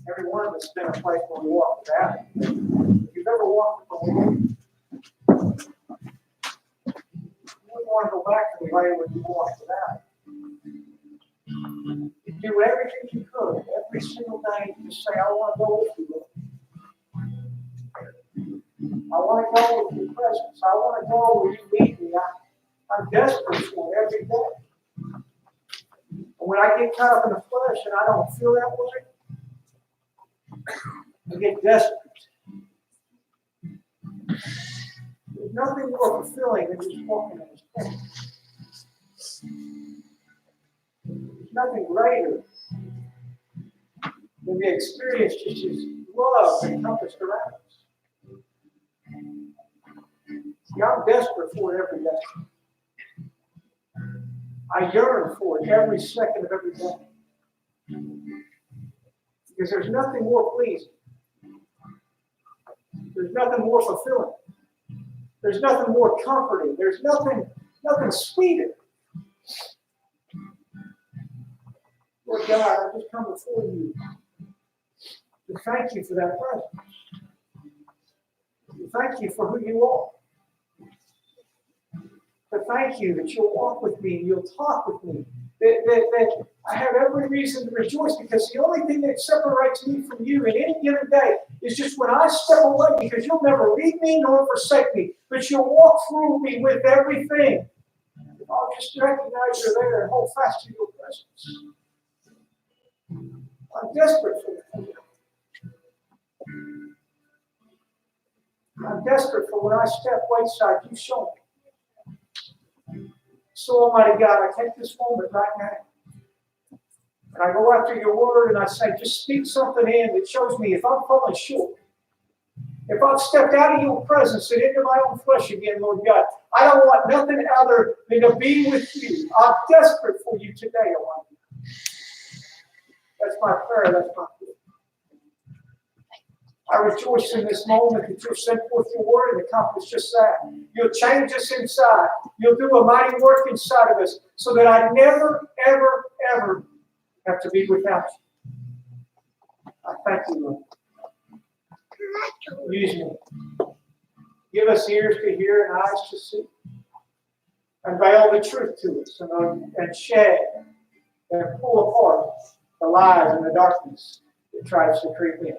Every one of us has been in a place where we walk without it. If you've ever walked with the Lord, you wouldn't want to go back to the way where you walked without it. You do everything you could every single day to say, I want to go with you, Lord. I want to go with your presence. I want to go where you lead me. I'm desperate for it every day. And when I get caught up in the flesh and I don't feel that way, I get desperate. There's nothing more fulfilling than just walking in His presence. There's nothing greater than the experience just His love encompassed around us. See, I'm desperate for it every day. I yearn for it every second of every day. Because there's nothing more pleasing. There's nothing more fulfilling. There's nothing more comforting. There's nothing sweeter. Lord God, I just come before you to thank you for that presence. To thank you for who you are. To thank you that you'll walk with me and you'll talk with me. That I have every reason to rejoice, because the only thing that separates me from you in any given day is just when I step away, because you'll never leave me nor forsake me, but you'll walk through me with everything. I'll just recognize you're there and hold fast to your presence. I'm desperate for that. I'm desperate for when I step wayside, you show me. So, Almighty God, I take this moment right now. And I go after your word and I say, just speak something in that shows me if I'm falling short. If I've stepped out of your presence and into my own flesh again, Lord God, I don't want nothing other than to be with you. I'm desperate for you today, Almighty God. That's my prayer. That's my prayer. I rejoice in this moment that you'll send forth your word and accomplish just that. You'll change us inside. You'll do a mighty work inside of us so that I never, ever, ever have to be without you. I thank you, Lord. Use me. Give us ears to hear and eyes to see. Unveil the truth to us and shed and pull apart the lies and the darkness that tries to creep in.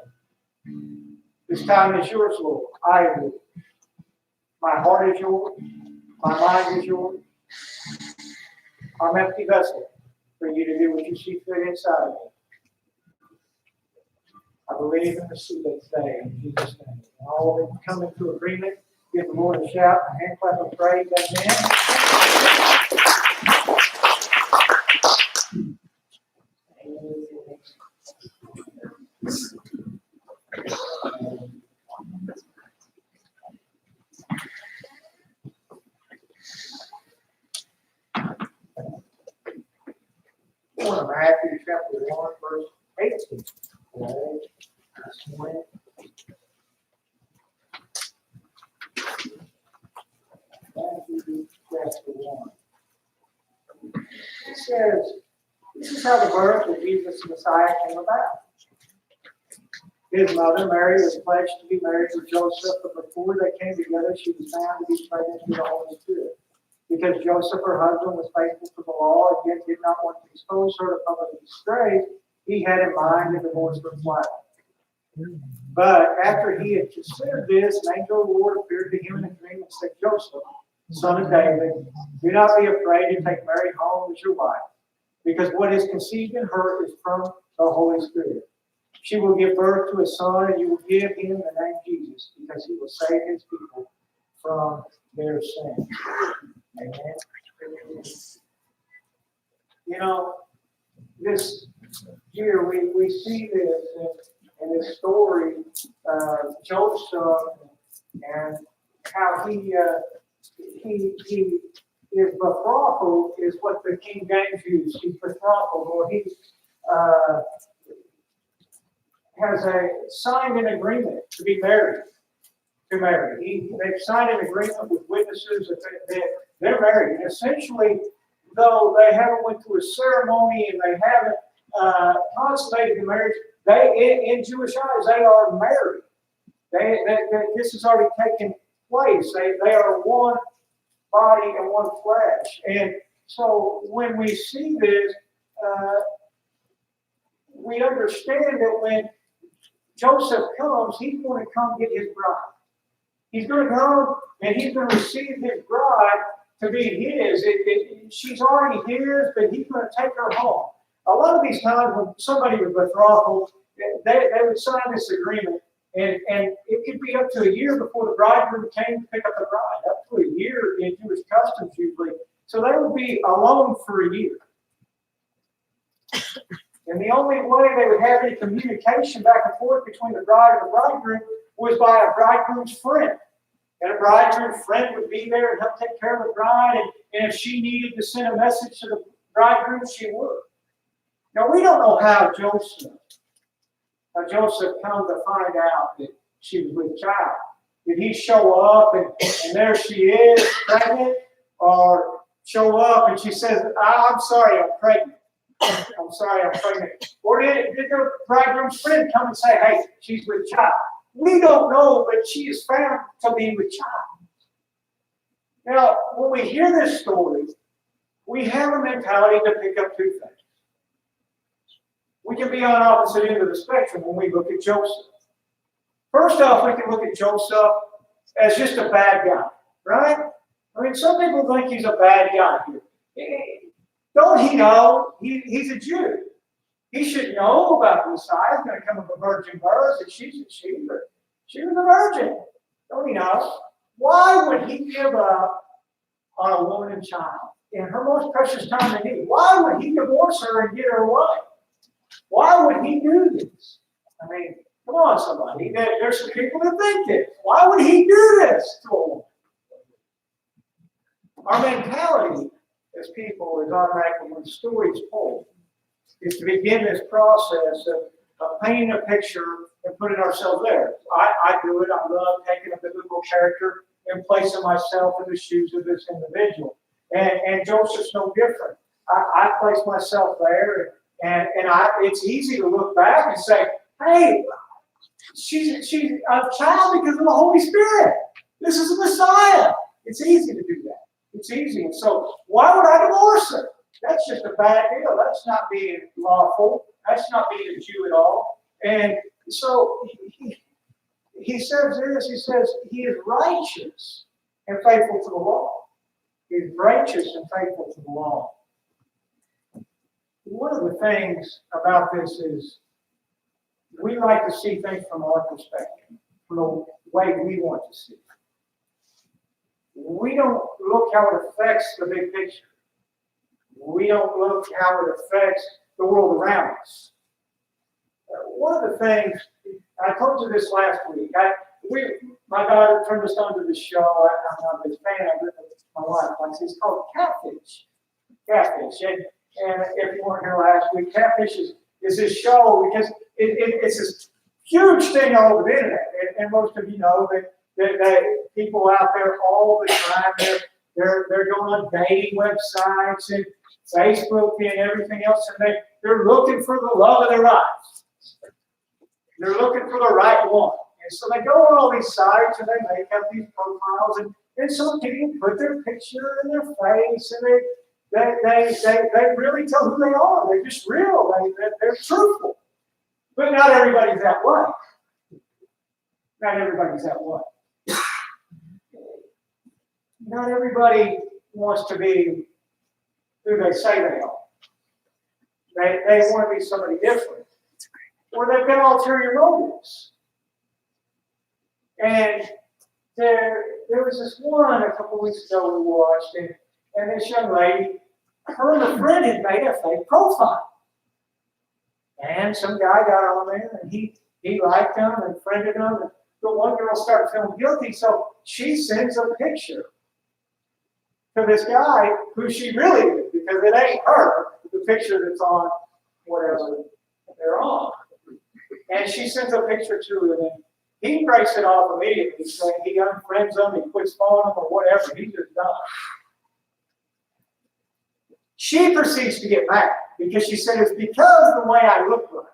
This time is yours, Lord. I am yours. My heart is yours. My mind is yours. I'm an empty vessel for you to do what you see fit inside of me. I believe and receive it today in Jesus' name. And all that come into agreement, give the Lord a shout, a hand clap of praise. Matthew chapter 1, verse 18. Matthew chapter 1. It says, this is how the birth of Jesus the Messiah came about. His mother, Mary, was pledged to be married to Joseph, but before they came together, she was found to be pregnant with the Holy Spirit. Because Joseph, her husband, was faithful to the law and yet did not want to expose her to public disgrace, he had in mind to divorce her flat. But after he had considered this, an angel of the Lord appeared to him in a dream and said, Joseph, son of David, do not be afraid to take Mary home as your wife, because what is conceived in her is from the Holy Spirit. She will give birth to a son, and you will give him the name Jesus, because he will save his people from their sins. Amen. You know, this here we see this in this story of Joseph and how he is betrothal is what the King James used. He's betrothal, or he has signed an agreement to be married. To marry. They've signed an agreement with witnesses that they're married. And essentially, though they haven't went through a ceremony and they haven't consummated the marriage, they in Jewish eyes they are married. This has already taken place. They are one body and one flesh. And so when we see this, we understand that when Joseph comes, he's going to come get his bride. He's going to come and he's going to receive his bride to be his. She's already his, but he's going to take her home. A lot of these times when somebody was betrothed, they would sign this agreement, and it could be up to a year before the bridegroom came to pick up the bride, up to a year in Jewish customs usually. So they would be alone for a year. And the only way they would have any communication back and forth between the bride and the bridegroom was by a bridegroom's friend. And a bridegroom's friend would be there and help take care of the bride. And if she needed to send a message to the bridegroom, she would. Now, we don't know how Joseph come to find out that she was with child. Did he show up and there she is, pregnant? Or show up and she says, I'm sorry, I'm pregnant. I'm sorry, I'm pregnant. Or did the bridegroom's friend come and say, hey, she's with child? We don't know, but she is found to be with child. Now, when we hear this story, we have a mentality to pick up two things. We can be on opposite end of the spectrum when we look at Joseph. First off, we can look at Joseph as just a bad guy, right? I mean, some people think he's a bad guy here. Don't he know? He's a Jew. He should know about the Messiah. He's going to come of a virgin birth, and she was a virgin. Don't he know? Why would he give up on a woman and child in her most precious time of need? Why would he divorce her and get her away? Why would he do this? I mean, come on, somebody. There's some people that think this. Why would he do this to a woman? Our mentality as people is automatically, when the story is told, is to begin this process of painting a picture and putting ourselves there. I do it. I love taking a biblical character and placing myself in the shoes of this individual. And Joseph's no different. I place myself there, and it's easy to look back and say, hey, she's a child because of the Holy Spirit. This is a Messiah. It's easy to do that. It's easy. And so why would I divorce her? That's just a bad deal. That's not being lawful. That's not being a Jew at all. And so he says this. He says he is righteous and faithful to the law. He is righteous and faithful to the law. One of the things about this is we like to see things from our perspective, from the way we want to see it. We don't look how it affects the big picture. We don't look how it affects the world around us. One of the things, I told you this last week, my daughter turned us on to this show. I'm not a big fan of it, but my wife likes it. It's called Catfish. Catfish. And if you weren't here last week, Catfish is this show because it's this huge thing all over the internet. And most of you know that people out there all the time, they're going on dating websites and Facebook and everything else, and they're looking for the love of their lives. They're looking for the right one. And so they go on all these sites and they make up these profiles, and some people put their picture in their face, and they really tell who they are. They're just real. They're truthful. But not everybody's that way. Not everybody's that way. Not everybody wants to be who they say they are. They want to be somebody different. Or they've got ulterior motives. And there was this one a couple weeks ago we watched, and this young lady, her and a friend had made a fake profile. And some guy got on there, and he liked them and friended them. And the one girl started feeling guilty, so she sends a picture to this guy who she really is, because it ain't her, the picture that's on whatever they're on. And she sends a picture to him, and he breaks it off immediately, saying he unfriends them, he quits following them, or whatever. He's just done. She proceeds to get mad. because she said it's because of the way I look like.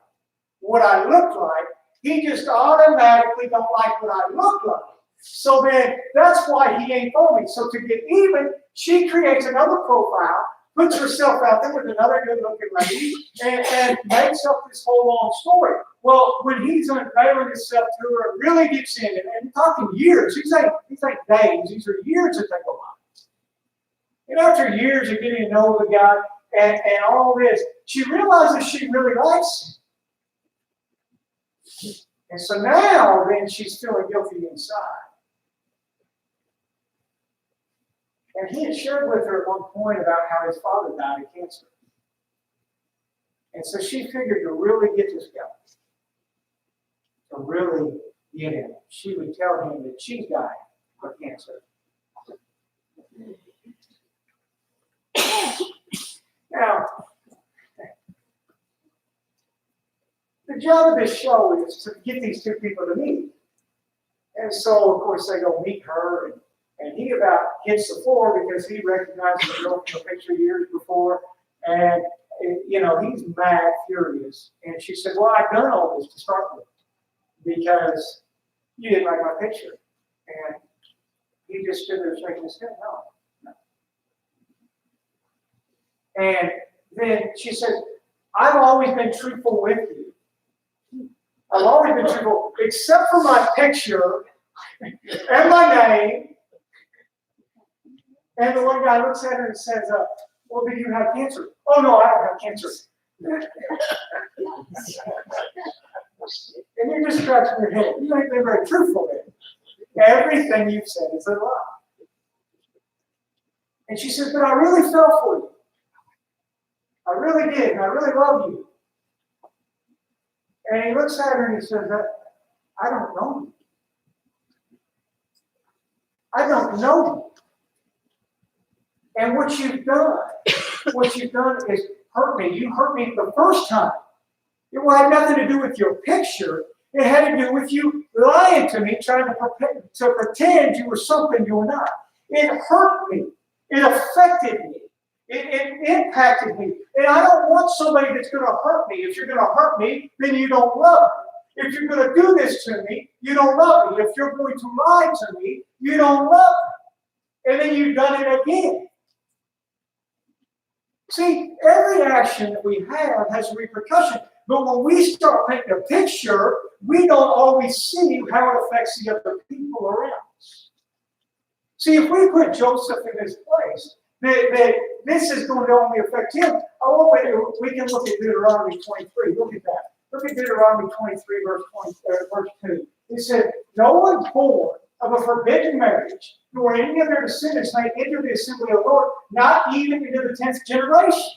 What I look like, he just automatically don't like what I look like. So then that's why he ain't for me. So to get even, she creates another profile, puts herself out there with another good-looking lady, and makes up this whole long story. Well, when he's unveiling himself to her, it really gets in, and I'm talking years. These ain't days. These are years that they go on. And after years of getting to know the guy and all this, she realizes she really likes him. And so now, then, she's feeling guilty inside. And he had shared with her at one point about how his father died of cancer. And so she figured to really get this guy, to really get him, she would tell him that she died of cancer. Now, the job of this show is to get these two people to meet. And so, of course, they go meet her, and he about hits the floor because he recognizes the girl from the picture years before. And, you know, he's mad, furious. And she said, well, I've done all this to start with because you didn't like my picture. And he just stood there shaking his head, no. And then she said, I've always been truthful with you. I've always been truthful, except for my picture and my name. And the one guy looks at her and says, well, do you have cancer? Oh, no, I don't have cancer. And you're just scratching your head. You ain't been very truthful then. Everything you've said is a lie. And she says, but I really fell for you. I really did, and I really love you. And he looks at her and he says, I don't know you. I don't know you. And what you've done is hurt me. You hurt me the first time. It had nothing to do with your picture. It had to do with you lying to me, trying to pretend you were something you were not. It hurt me. It affected me. It impacted me. And I don't want somebody that's going to hurt me. If you're going to hurt me, then you don't love me. If you're going to do this to me, you don't love me. If you're going to lie to me, you don't love me. And then you've done it again. See, every action that we have has a repercussion. But when we start painting a picture, we don't always see how it affects the other people around us. See, if we put Joseph in his place, that this is going to only affect him. We can look at Deuteronomy 23. Look at that. Look at Deuteronomy 23, verse 2. It said, no one born of a forbidden marriage, nor any of their descendants may enter the assembly of the Lord, not even into the 10th generation.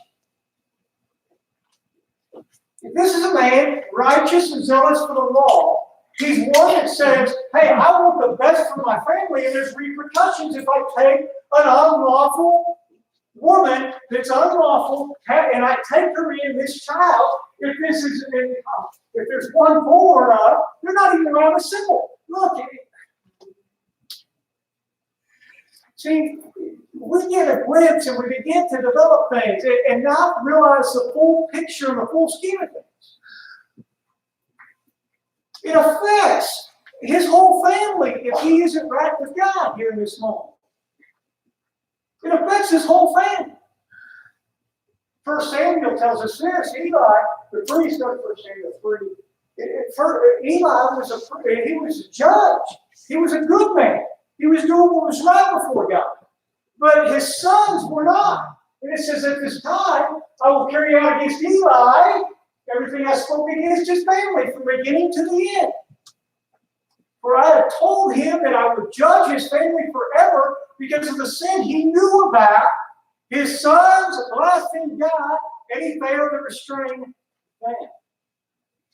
If this is a man righteous and zealous for the law, he's one that says, hey, I want the best for my family, and there's repercussions if I take an unlawful woman that's unlawful, and I take her in this child. If there's one born up, they're not even around the symbol. Look, see, we get a glimpse and we begin to develop things and not realize the full picture and the full scheme of things. It affects his whole family if he isn't right with God here in this moment. It affects his whole family. 1 Samuel tells us this. Eli, the priest of 1 Samuel 3, Eli was a judge. He was a good man. He was doing what was right before God. But his sons were not. And it says, at this time, I will carry out against Eli everything I spoke against his family from the beginning to the end. For I had told him that I would judge his family forever because of the sin he knew about. His sons blasphemed God, and he failed to restrain them.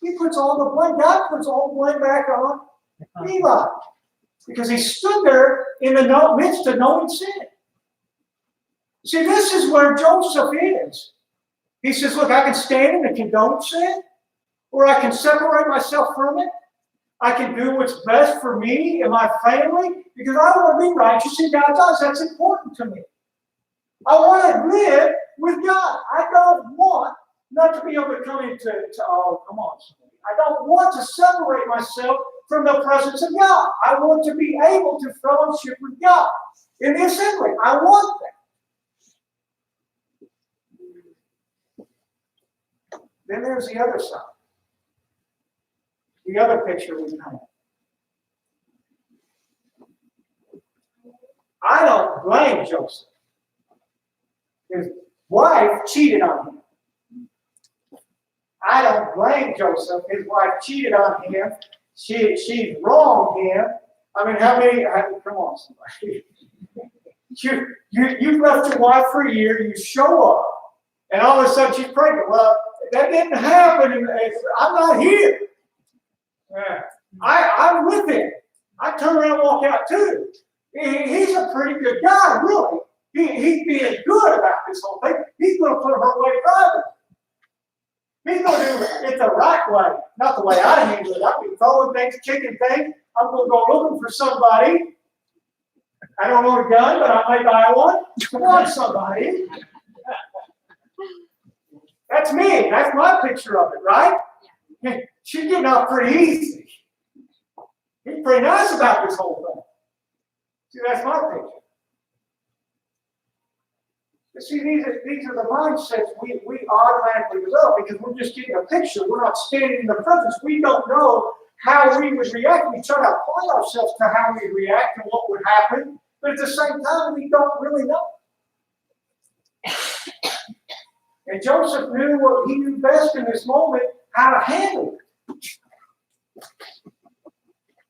He puts all the blame, God puts all the blame back on Eli. Because he stood there in the midst of knowing sin. See, this is where Joseph is. He says, look, I can stand and condone sin, or I can separate myself from it. I can do what's best for me and my family, because I want to be righteous in God's eyes. That's important to me. I want to live with God. I don't want not to be able to come into, oh, come on, somebody. I don't want to separate myself from the presence of God. I want to be able to fellowship with God in the assembly. I want that. Then there's the other side. The other picture we have. I don't blame Joseph. His wife cheated on him. I don't blame Joseph. His wife cheated on him. She wronged him. I mean, come on, somebody. You've left your wife for a year, you show up, and all of a sudden she's pregnant. Well, that didn't happen. I'm not here. I'm with him. I turn around and walk out too. He's a pretty good guy, really. He's being good about this whole thing. He's going to put her away private. He's going to do it the right way, not the way I handle it. I'll be throwing things, kicking things. I'm going to go looking for somebody. I don't own a gun, but I might buy one. Come on, somebody. That's me. That's my picture of it, right? She's getting off pretty easy. He's pretty nice about this whole thing. See, that's my picture. But see, these are the mindsets we automatically develop because we're just getting a picture. We're not standing in the presence. We don't know how we would react. We try to apply ourselves to how we react and what would happen, but at the same time, we don't really know. And Joseph knew what he knew best in this moment, how to handle it.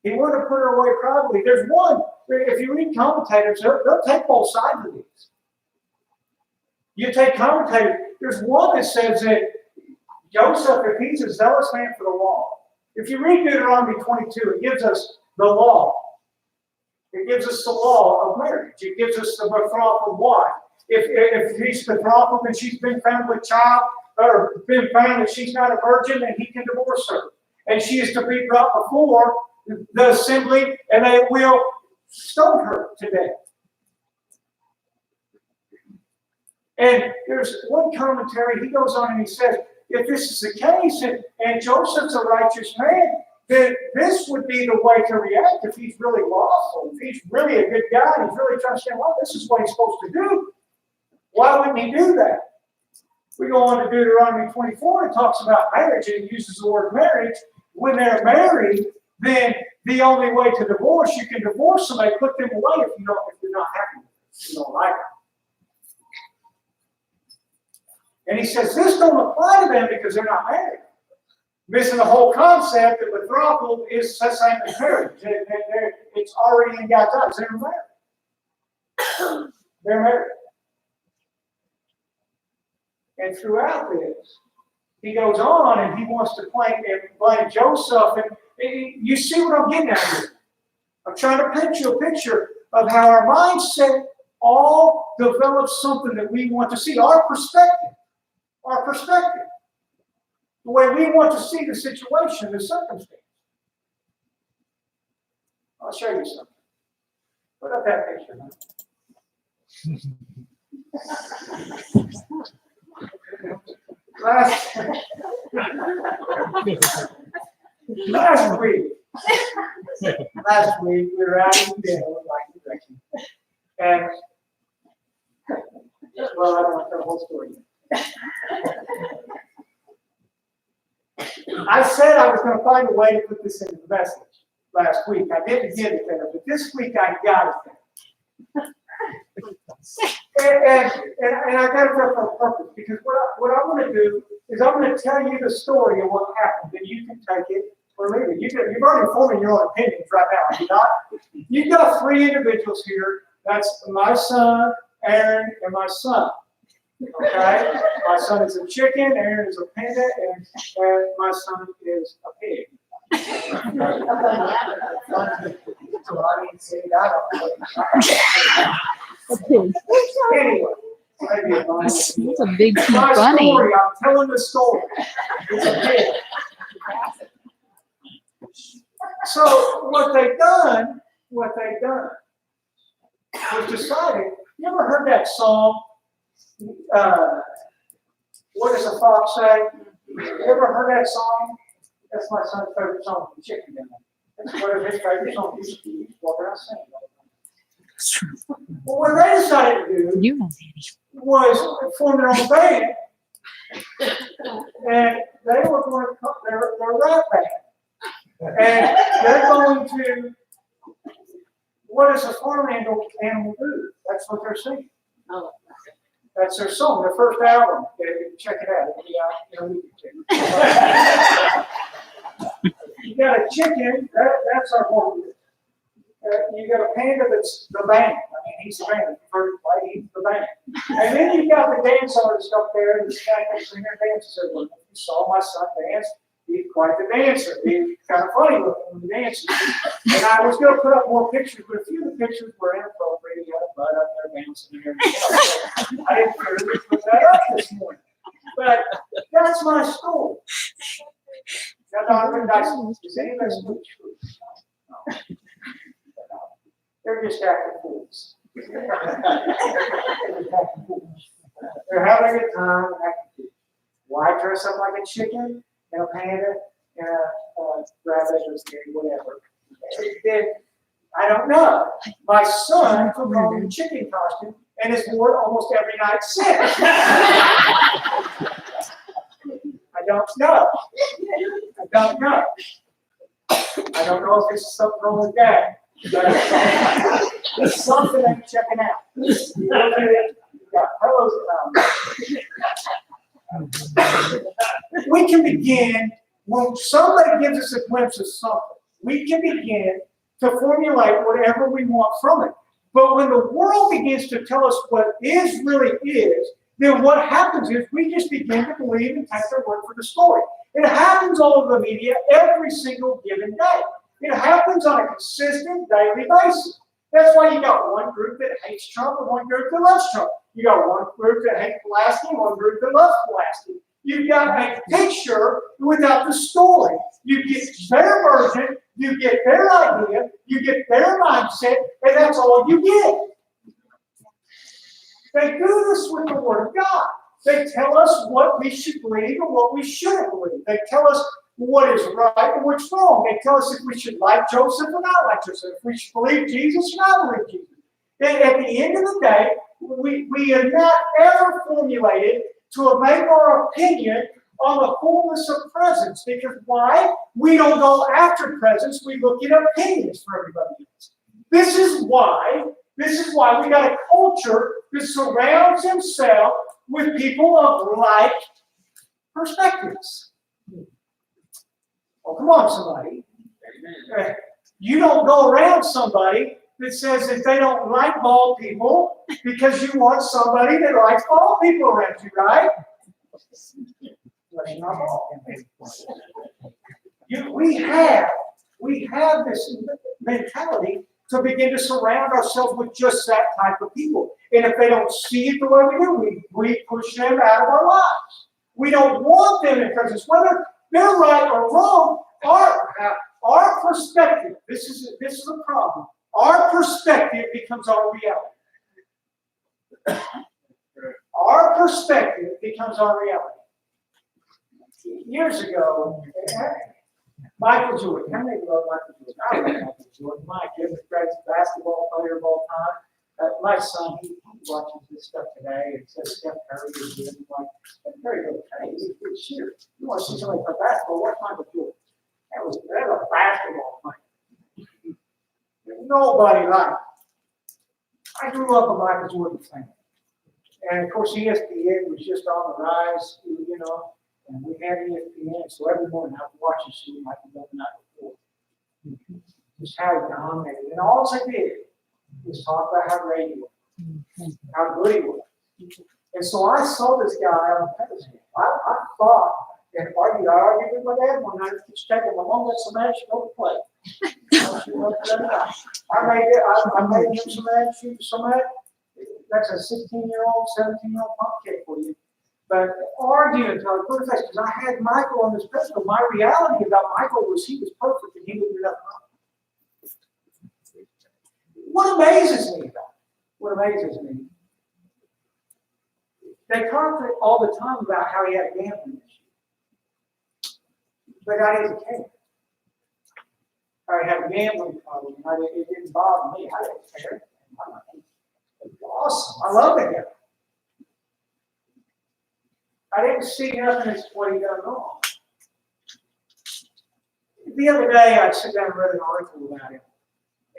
He wanted to put her away privately. There's one, if you read commentators, they'll take both sides of these. You take commentators, there's one that says that Joseph, if he's a zealous man for the law, if you read Deuteronomy 22, it gives us the law. It gives us the law of marriage. It gives us the betrothal wife. If he's betrothed and she's been found with child, or been found that she's not a virgin, then he can divorce her. And she is to be brought before the assembly, and they will stone her to death. And there's one commentary, he goes on and he says, if this is the case, and Joseph's a righteous man, then this would be the way to react if he's really lawful, if he's really a good guy, and he's really trying to say, well, this is what he's supposed to do. Why wouldn't he do that? We go on to Deuteronomy 24, it talks about marriage, and it uses the word marriage. When they're married, then the only way to divorce, you can divorce somebody, put them away if you're not happy with them, if you don't like them. And he says this don't apply to them because they're not married. Missing the whole concept that betrothal is the same as marriage. It's already in God's eyes. They're married. They're married. And throughout this, he goes on and he wants to blame Joseph. And you see what I'm getting at here? I'm trying to paint you a picture of how our mindset all develops something that we want to see. Our perspective. Our perspective. The way we want to see the situation, the circumstance. I'll show you something. Put up that picture. Last week we were out in dinner with Mike direction. And well, I don't want to tell the whole story. I said I was going to find a way to put this into the message last week. I didn't get it there, but this week I got it there. And I got it there for a purpose, because what I'm going to do is I'm going to tell you the story of what happened, and you can take it or leave it. You've already formed your own opinions right now, have you not? You've got three individuals here. That's my son, Aaron, and my son. Okay? My son is a chicken, Aaron is a panda, and my son is a pig. So I didn't say that. A pig. Anyway. That's a big My bunny. story, I'm telling the story. It's a pig. So what they've done was decided. You ever heard that song? What does a fox say? You ever heard that song? That's my son's favorite song, The Chicken Dinner. That's one of his favorite songs. He used to walk around singing all the time. Well, what they decided to do You know, Danny. was form their own band, and they were going to come, their rap band. And they're going to, what does a farm animal do? That's what they're singing. Oh. That's their song, their first album. Check it out. It'll be out in a week or two. You got a chicken, that's our horse. You got a panda that's the band. I mean, he's the band. First play, he's the band. And then you got the dance artist up there, the stack singer dances. Well, if you saw my son dance, he's quite the dancer. He's kind of funny looking when he dances. And I was going to put up more pictures, but a few of the pictures were inappropriate. He had a butt up there dancing and everything else. I didn't really put that up this morning. But that's my story. Now, Donovan Dyson, is any of that story true? No. They're just acting fools. They're having a good time acting fools. Why dress up like a chicken and a panda and a rabbit or whatever? I don't know. My son took on the chicken costume and has worn it almost every night since. I don't know. I don't know. I don't know if there's something wrong with that. There's something I'm checking out. You look at it, you've got pillows around. We can begin, when somebody gives us a glimpse of something, we can begin to formulate whatever we want from it. But when the world begins to tell us what is really is, then what happens is we just begin to believe and take their word for the story. It happens all over the media every single given day. It happens on a consistent daily basis. That's why you got one group that hates Trump and one group that loves Trump. You got one group that hates Pulaski and one group that loves Pulaski. You've got a picture without the story. You get their version, you get their idea, you get their mindset, and that's all you get. They do this with the Word of God. They tell us what we should believe and what we shouldn't believe. They tell us what is right and what's wrong. They tell us if we should like Joseph or not like Joseph, if we should believe Jesus or not believe Jesus. And at the end of the day, we are not ever formulated to make our opinion on the fullness of presence. Because why? We don't go after presence, we look at opinions for everybody else. This is why we got a culture that surrounds himself with people of like perspectives. Oh, come on, somebody. You don't go around somebody that says that they don't like bald people because you want somebody that likes bald people around you, right? That's not bald. We have this mentality to begin to surround ourselves with just that type of people. And if they don't see it the way we do, we push them out of our lives. We don't want them in presence. Whether they're right or wrong, our perspective, this is a problem. Our perspective becomes our reality. Our perspective becomes our reality. Years ago, Michael Jordan. How many love Michael Jordan? I love Michael Jordan. Mike is the greatest basketball player of all time. My son, he watches this stuff today and says Steph Curry is doing like a very good play. He's a good shooter. You want to see somebody play basketball? Watch Michael Jordan. That was a basketball player. Nobody liked it. I grew up a Michael Jordan fan. And of course, ESPN was just on the rise, you know. And we had ESPN, so every morning I would watch the show like the night before. Just how he dominated. And all they did was talk about how great he was, how good he was. And so I saw this guy on the pedestal. I thought, and I argued with my dad one night, just checking, my mom got so mad she go to play. I made him so mad, she was so mad. That's a 16-year-old, 17-year-old punk kid for you. But arguing until I put it face, because I had Michael on this pedestal. My reality about Michael was he was perfect and he would do nothing wrong. What amazes me about it, what amazes me They talked all the time about how he had a gambling issue. But I didn't care. I had a gambling problem. It didn't bother me. I didn't care. It was awesome. I love the guy. I didn't see nothing as what he done wrong. The other day, I sat down and read an article about him.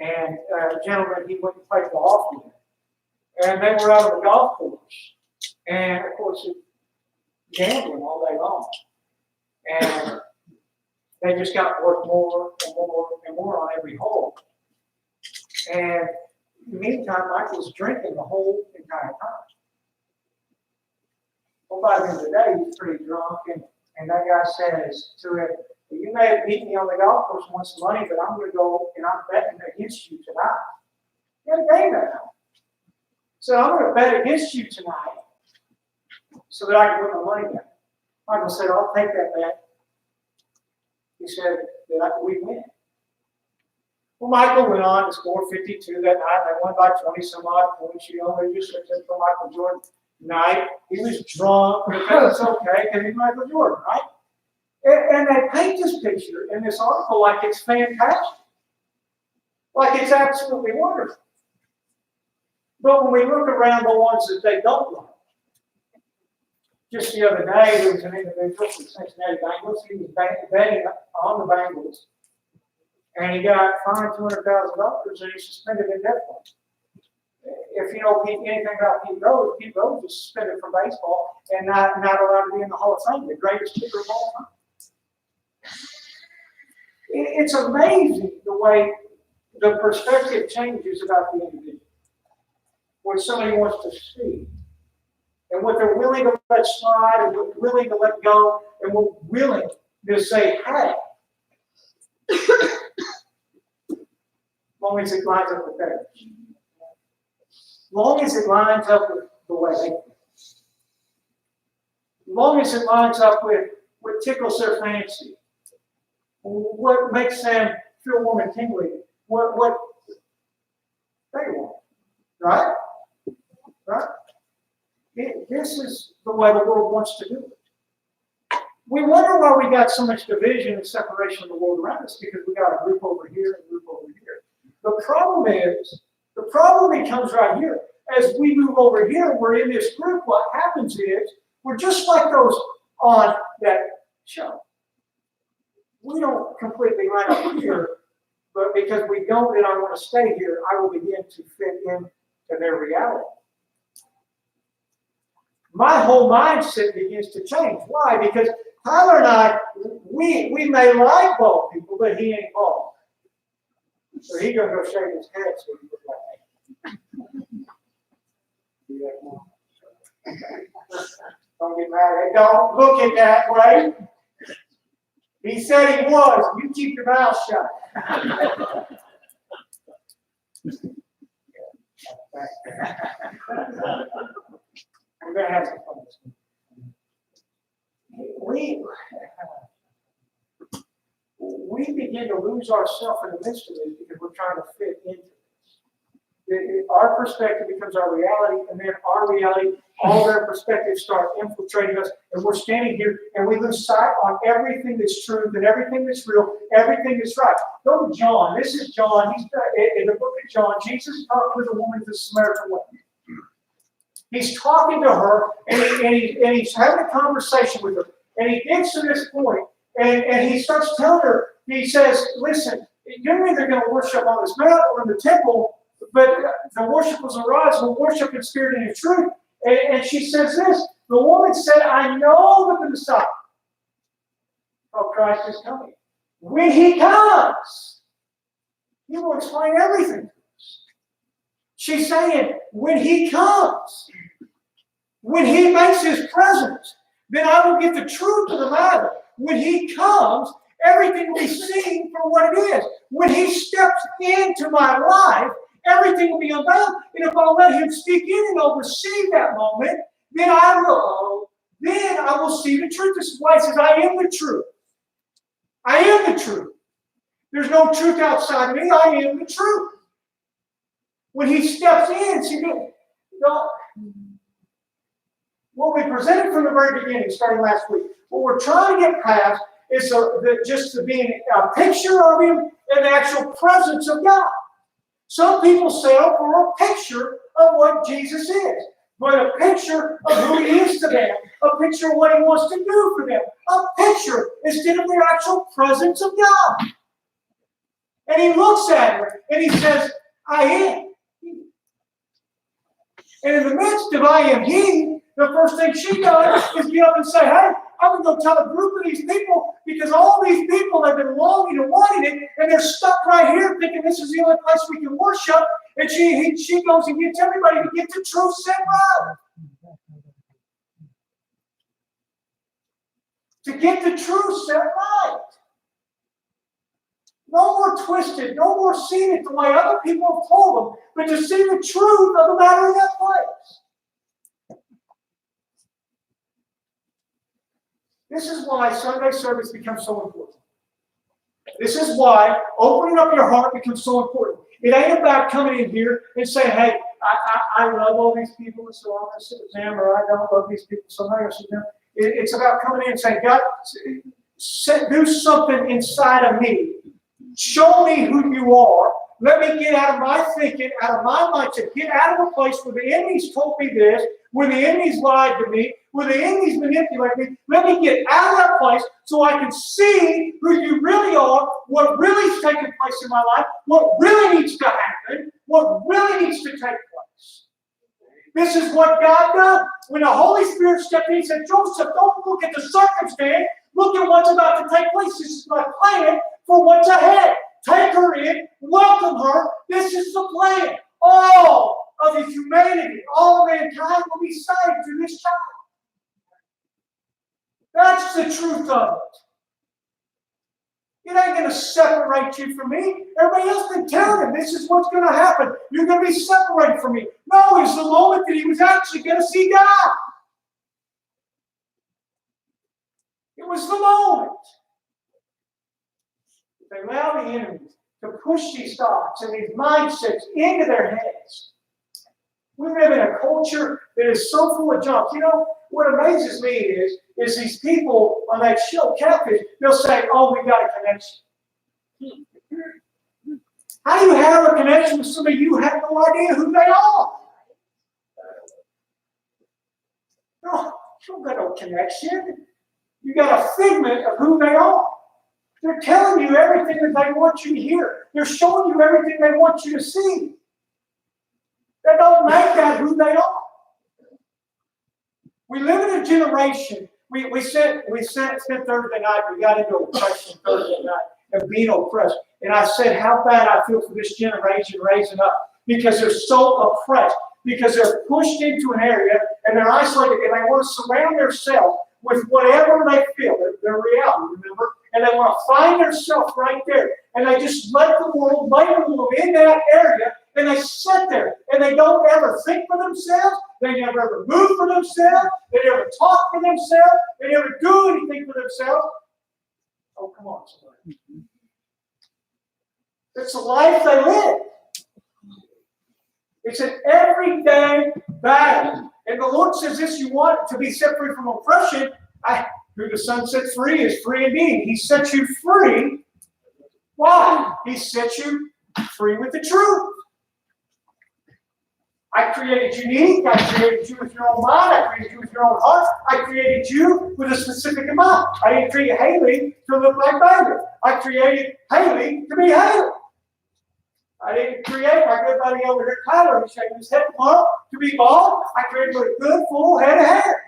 And a gentleman, he went and played golf with him. And they were out on the golf course. And, of course, gambling all day long. And they just got to work more and more and more on every hole. And in the meantime, Michael was drinking the whole entire time. Well, by the end of the day, he was pretty drunk. And that guy says to him, you may have beat me on the golf course and won some money, but I'm going to go and I'm betting against you tonight. He had a game that night. So I'm going to bet against you tonight so that I can win my money back. Michael said, I'll take that bet. He said that we win. Well, Michael went on to score 52 that night. They won by 20 some odd points. You know, they just said for Michael Jordan night. He was drunk, but it's okay because he's Michael Jordan, right? And they paint this picture in this article like it's fantastic, like it's absolutely wonderful. But when we look around the ones that they don't like, just the other day, there was an individual from Cincinnati Bengals. He was betting on the Bengals, and he got fined $200,000 and he's suspended indefinitely. If you know anything about Pete Rose was suspended from baseball and not allowed to be in the Hall of Fame, the greatest kicker of all time. It's amazing the way the perspective changes about the individual. What somebody wants to see, and what they're willing to let slide, and what willing to let go, and what willing to say, hey, long as it lines up with theirs. Long as it lines up with the way they think. Long as it lines up with what tickles their fancy. What makes them feel warm and tingly. What they want. Right? Right? This is the way the world wants to do it. We wonder why we got so much division and separation in the world around us, because we got a group over here and a group over here. The problem becomes right here. As we move over here, we're in this group, what happens is, we're just like those on that show. We don't completely line up here, but because we don't and I want to stay here, I will begin to fit into their reality. My whole mindset begins to change. Why? Because Tyler and I, we may like bald people, but he ain't bald. So he's going to go shave his head so he looks like me. Don't get mad. Don't look at that way. He said he was. You keep your mouth shut. We're going to have some fun this week. We begin to lose ourselves in the midst of this because we're trying to fit into this. Our perspective becomes our reality, and then our reality, all their perspectives start infiltrating us, and we're standing here, and we lose sight on everything that's true, and everything that's real, everything that's right. Go to John. This is John. He's in the book of John. Jesus talked with a woman, the Samaritan woman. He's talking to her, and he's having a conversation with her, and he gets to this point, and he starts telling her, he says, listen, you're either going to worship on this mountain or in the temple, but the worshipers arise will worship in spirit and in truth. And she says this, the woman said, I know that the Messiah of Christ is coming. When he comes, he will explain everything to us. She's saying, when he comes, when he makes his presence, then I will get the truth of the matter. When he comes, everything will be seen for what it is. When he steps into my life, everything will be unveiled. And if I'll let him speak in and oversee that moment, then I will see the truth. This is why he says, I am the truth. I am the truth. There's no truth outside of me. I am the truth. When he steps in, see, what we presented from the very beginning, starting last week, what we're trying to get past is just to being a picture of Him and the actual presence of God. Some people settle for a picture of what Jesus is, but a picture of who He is to them, a picture of what He wants to do for them, a picture instead of the actual presence of God. And He looks at her and He says, I am. And in the midst of I am He, the first thing she does is get up and say, hey, I'm going to go tell a group of these people because all these people have been longing and wanting it, and they're stuck right here thinking this is the only place we can worship. And she goes and gets everybody to get the truth set right. To get the truth set right. No more twisted, no more seeing it the way other people have told them, but to see the truth of the matter in that place. This is why Sunday service becomes so important. This is why opening up your heart becomes so important. It ain't about coming in here and saying, hey, I love all these people, so I'm going to sit with them, or I don't love these people, so I'm not going to sit with them. It's about coming in and saying, God, do something inside of me. Show me who you are. Let me get out of my thinking, out of my mindset, get out of a place where the enemy's told me this, where the enemy's lied to me, where the enemy's manipulated me. Let me get out of that place so I can see who you really are, what really is taking place in my life, what really needs to happen, what really needs to take place. This is what God does. When the Holy Spirit stepped in, He said, Joseph, don't look at the circumstance. Look at what's about to take place. This is my plan for what's ahead. Take her in, welcome her. This is the plan. All of the humanity, all of mankind will be saved through this child. That's the truth of it. It ain't going to separate you from me. Everybody else been telling him this is what's going to happen. You're going to be separated from me. No, it's the moment that he was actually going to see God. It was the moment. They allow the enemy to push these thoughts and these mindsets into their heads. We live in a culture that is so full of junk. You know, what amazes me is these people on that show, Catfish, they'll say, oh, we got a connection. How do you have a connection with somebody you have no idea who they are? No, you don't got no connection. You got a figment of who they are. They're telling you everything that they want you to hear. They're showing you everything they want you to see. That don't make that who they are. We live in a generation. We spent Thursday night. We got into oppression Thursday night and being oppressed. And I said how bad I feel for this generation raising up because they're so oppressed, because they're pushed into an area and they're isolated and they want to surround themselves with whatever they feel, their reality, remember? And they want to find themselves right there. And they just let the world label them in that area, and they sit there. And they don't ever think for themselves. They never ever move for themselves. They never talk for themselves. They never do anything for themselves. Oh, come on, somebody. It's the life they live. It's an everyday battle. And the Lord says this, you want to be set free from oppression. Who the Son sets free is free indeed. He sets you free. Why? He sets you free with the truth. I created you unique. I created you with your own mind. I created you with your own heart. I created you with a specific amount. I didn't create Haley to look like David. I created Haley to be Haley. I didn't create my good buddy over here, Tyler, who's shaking his head tomorrow, to be bald. I created with a good, full head of hair.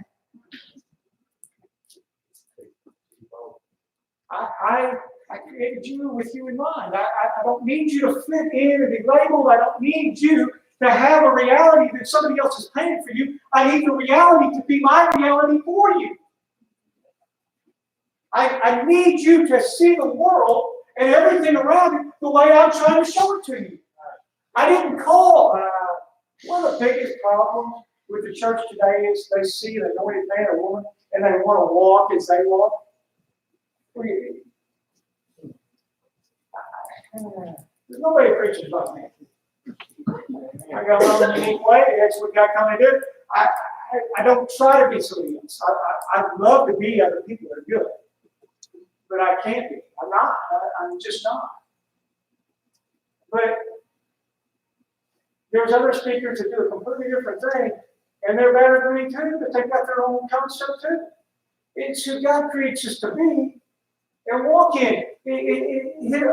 I created you with you in mind. I don't need you to fit in and be labeled. I don't need you to have a reality that somebody else has painted for you. I need the reality to be my reality for you. I need you to see the world and everything around it the way I'm trying to show it to you. I didn't call. One of the biggest problems with the church today is they see an anointed man or woman and they want to walk as they walk. What do you mean? There's nobody preaching about me. I got my own unique way. That's what God kind of did. I don't try to be Salinas. I'd love to be other people that are good. But I can't be. I'm not. I'm just not. But there's other speakers that do a completely different thing, and they're better than me too, but they've got their own concept too. It's who God creates us to be and walk in.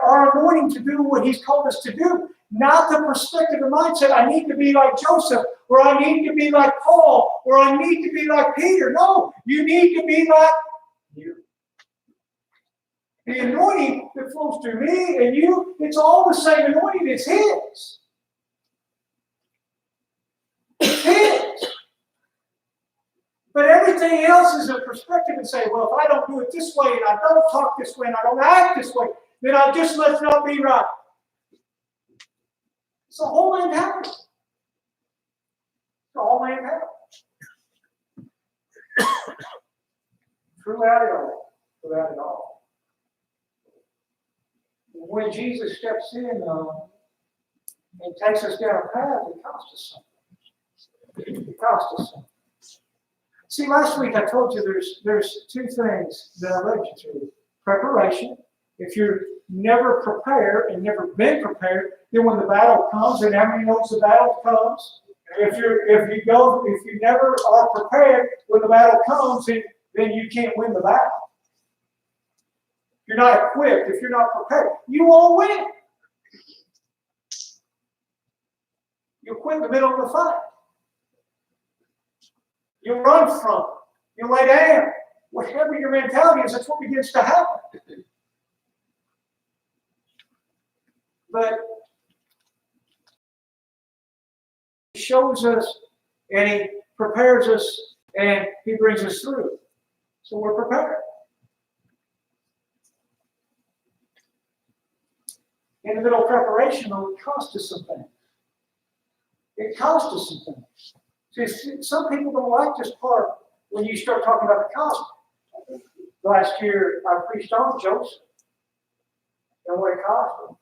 Our anointing to do what He's called us to do. Not the perspective and mindset, I need to be like Joseph, or I need to be like Paul, or I need to be like Peter. No, you need to be like you. The anointing that flows through me and you, it's all the same anointing. It's His. It's His. But everything else is a perspective and say, well, if I don't do it this way, and I don't talk this way, and I don't act this way, then I just must not be right. It's a whole mentality. It's a whole mentality. Throughout it all. Throughout it all. When Jesus steps in and takes us down a path, it costs us something. It costs us something. See, last week I told you there's two things that I led you through. Preparation. If you're never prepared and never been prepared, then when the battle comes, and how many knows the battle comes? If you never are prepared when the battle comes, then you can't win the battle. If you're not equipped, if you're not prepared, you won't win. You'll quit in the middle of the fight. You'll run from it. You'll lay down. Whatever your mentality is, that's what begins to happen. But He shows us and He prepares us and He brings us through. So we're prepared. In the middle of preparation, though, it costs us some things. It costs us some things. See, some people don't like this part when you start talking about the cost. Last year, I preached on Joseph and what it cost him.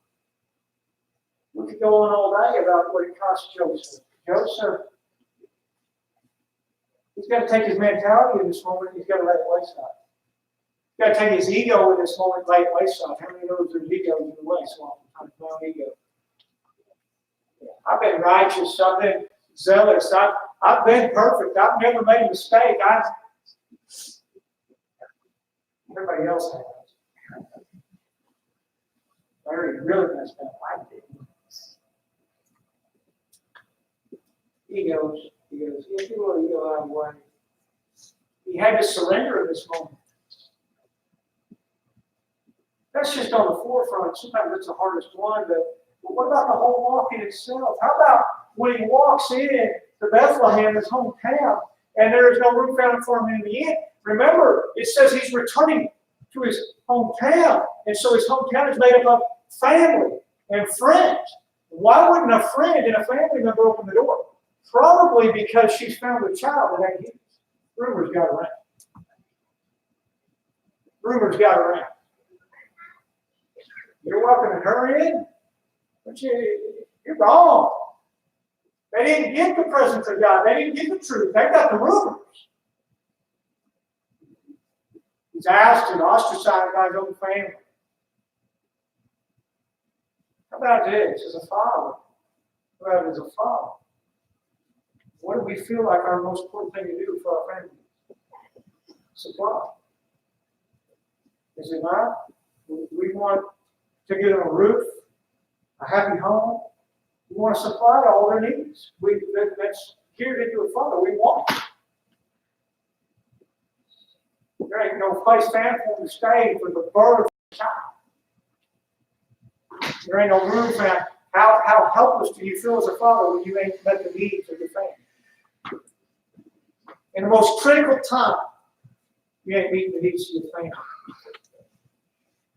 We could go on all day about what it cost Joseph. Joseph, he's got to take his mentality in this moment. He's got to let it wayside. He's got to take his ego in this moment, lay it wayside. How many knows there's ego in the way so oftentimes? My own ego. I've been righteous. I've been zealous. I've been perfect. I've never made a mistake. Everybody else has. Larry really messed up. I did. He goes, if you will, you'll have one. He had to surrender in this moment. That's just on the forefront. Sometimes it's the hardest one, but what about the whole walk in itself? How about when he walks in to Bethlehem, his hometown, and there is no room found for him in the inn? Remember, it says he's returning to his hometown, and so his hometown is made up of family and friends. Why wouldn't a friend and a family member open the door? Probably because she's found a child that ain't his. Rumors got around. Rumors got around. You're welcoming her in, but you're wrong. They didn't get the presence of God. They didn't get the truth. They got the rumors. He's asked and ostracized by his own family. How about this as a father? How about as a father? What do we feel like our most important thing to do for our family? Supply. Is it not? We want to get them a roof, a happy home. We want to supply all their needs. That's here to do a father. We want it. There ain't no place found for them to stay for the birth of the child. There ain't no room found. How helpless do you feel as a father when you ain't met the needs of your family? In the most critical time, you ain't meeting the needs of your family.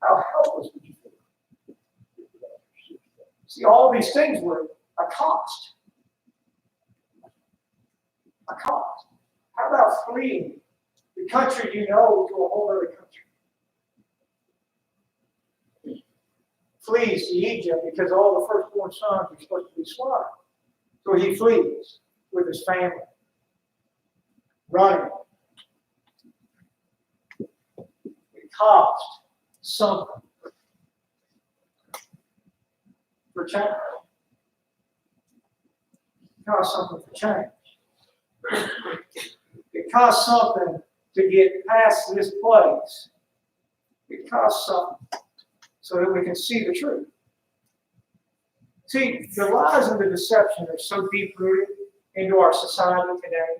How helpless would you feel? See, all these things were a cost. A cost. How about fleeing the country you know to a whole other country? Flees to Egypt because all the firstborn sons are supposed to be slaughtered. So he flees with his family. running. It cost something for change. It cost something for change. It cost something to get past this place. It costs something so that we can see the truth. See, the lies and the deception are so deep-rooted into our society today.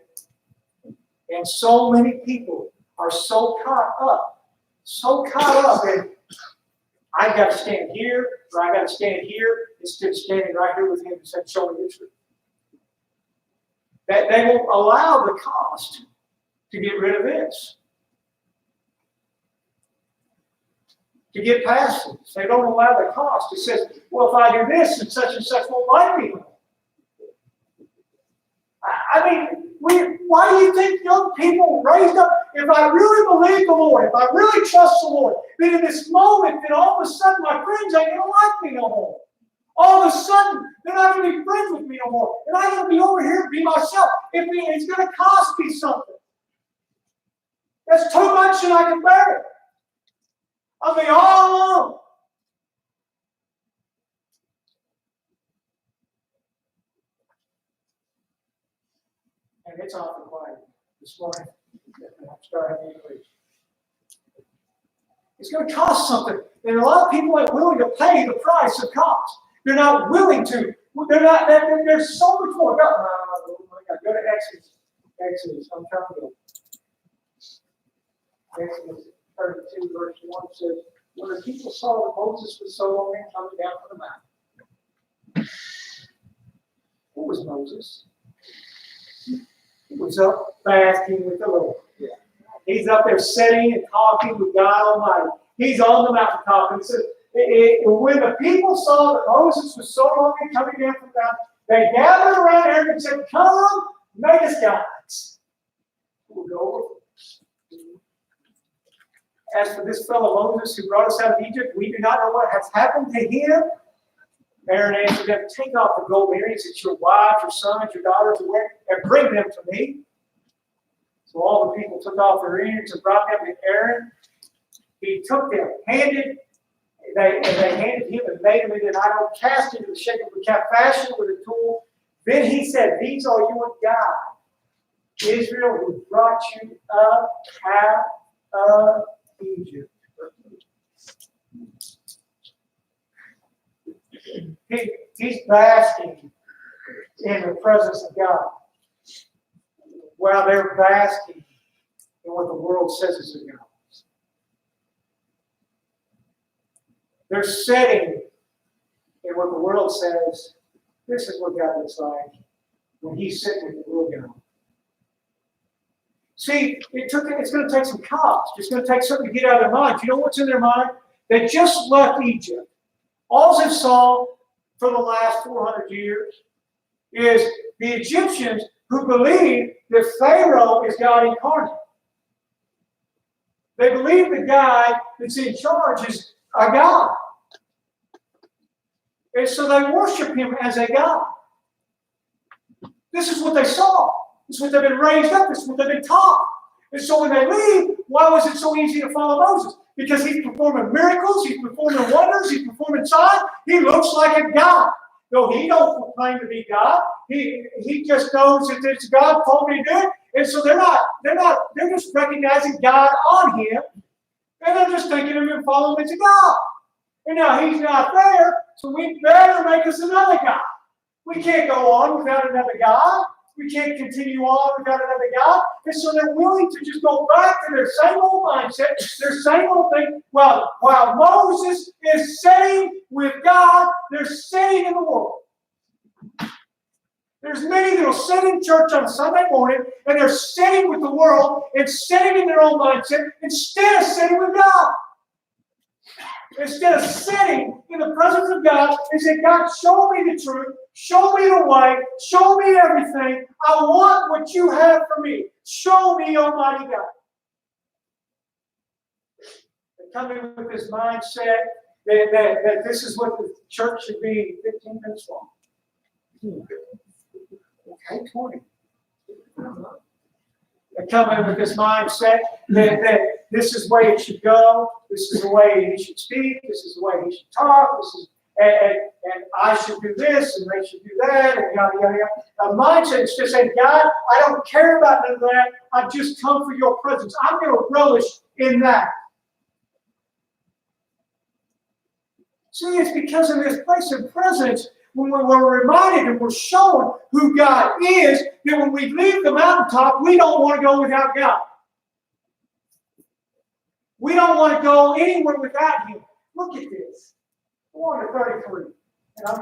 And so many people are so caught up in, I got to stand here, or I got to stand here, instead of standing right here with him and saying, show me the truth. That they won't allow the cost to get rid of this. To get past this. They don't allow the cost. It says, well, if I do this, and such won't like me. I mean, why do you think young people raised up, if I really believe the Lord, if I really trust the Lord, then in this moment, then all of a sudden my friends ain't going to like me no more. All of a sudden, they're not going to be friends with me no more. And I'm going to be over here and be myself. It's going to cost me something. That's too much and I can bear it. I'll be all alone. And it's awfully quiet this morning. I'm starting to preach. It's going to cost something. And a lot of people aren't willing to pay the price of cost. They're not willing to. There's so much more. Go to Exodus. I'm trying to go. Exodus 32, verse 1 says, when the people saw that Moses was so long and coming down from the mountain. Who was Moses? He was up fasting with the Lord. Yeah. He's up there sitting and talking with God Almighty. He's on the mountain talking. It says, when the people saw that Moses was so long and coming down from the mountain, they gathered around Aaron and said, come, make us gods. We'll go over. As for this fellow Moses who brought us out of Egypt, we do not know what has happened to him. Aaron answered them, take off the gold earrings that your wives, your sons, your daughters are wearing, and bring them to me. So all the people took off their earrings and brought them to Aaron. He took them, they handed him and made them into an idol, cast into the shape of a calf, fashioned with a tool. Then he said, these are your God, Israel, who brought you up out of Egypt. He's basking in the presence of God while they're basking in what the world says is a God. They're sitting in what the world says, this is what God looks like when he's sitting with the real God. See, it's going to take some cost. It's going to take something to get out of their minds. You know what's in their mind? They just left Egypt. All they saw for the last 400 years is the Egyptians who believe that Pharaoh is God incarnate. They believe the guy that's in charge is a God. And so they worship him as a God. This is what they saw. This is what they've been raised up. This is what they've been taught. And so when they leave, why was it so easy to follow Moses? Because he's performing miracles, he's performing wonders, he's performing signs. He looks like a God. No, he don't claim to be God. He just knows that it's God told me to do it. And so they're just recognizing God on him. And they're just thinking of him and following him as a God. And now he's not there, so we better make us another God. We can't go on without another God. We can't continue on without another God. And so they're willing to just go back to their same old mindset, their same old thing. While Moses is sitting with God, they're sitting in the world. There's many that will sit in church on a Sunday morning, and they're sitting with the world and sitting in their own mindset instead of sitting with God. Instead of sitting in the presence of God and saying, God, show me the truth, show me the way, show me everything. I want what you have for me. Show me, Almighty God. They come in with this mindset that this is what the church should be 15 minutes long. Okay, 20. They come in with this mindset that this is the way it should go, this is the way he should speak, this is the way he should talk, and I should do this, and they should do that, and yada, yada, yada. A mindset is just saying, God, I don't care about none of that. I've just come for your presence. I'm going to relish in that. See, it's because of this place of presence, when we're reminded and we're shown who God is, that when we leave the mountaintop, we don't want to go without God. We don't want to go anywhere without Him. Look at this. Go on to 33. And I'm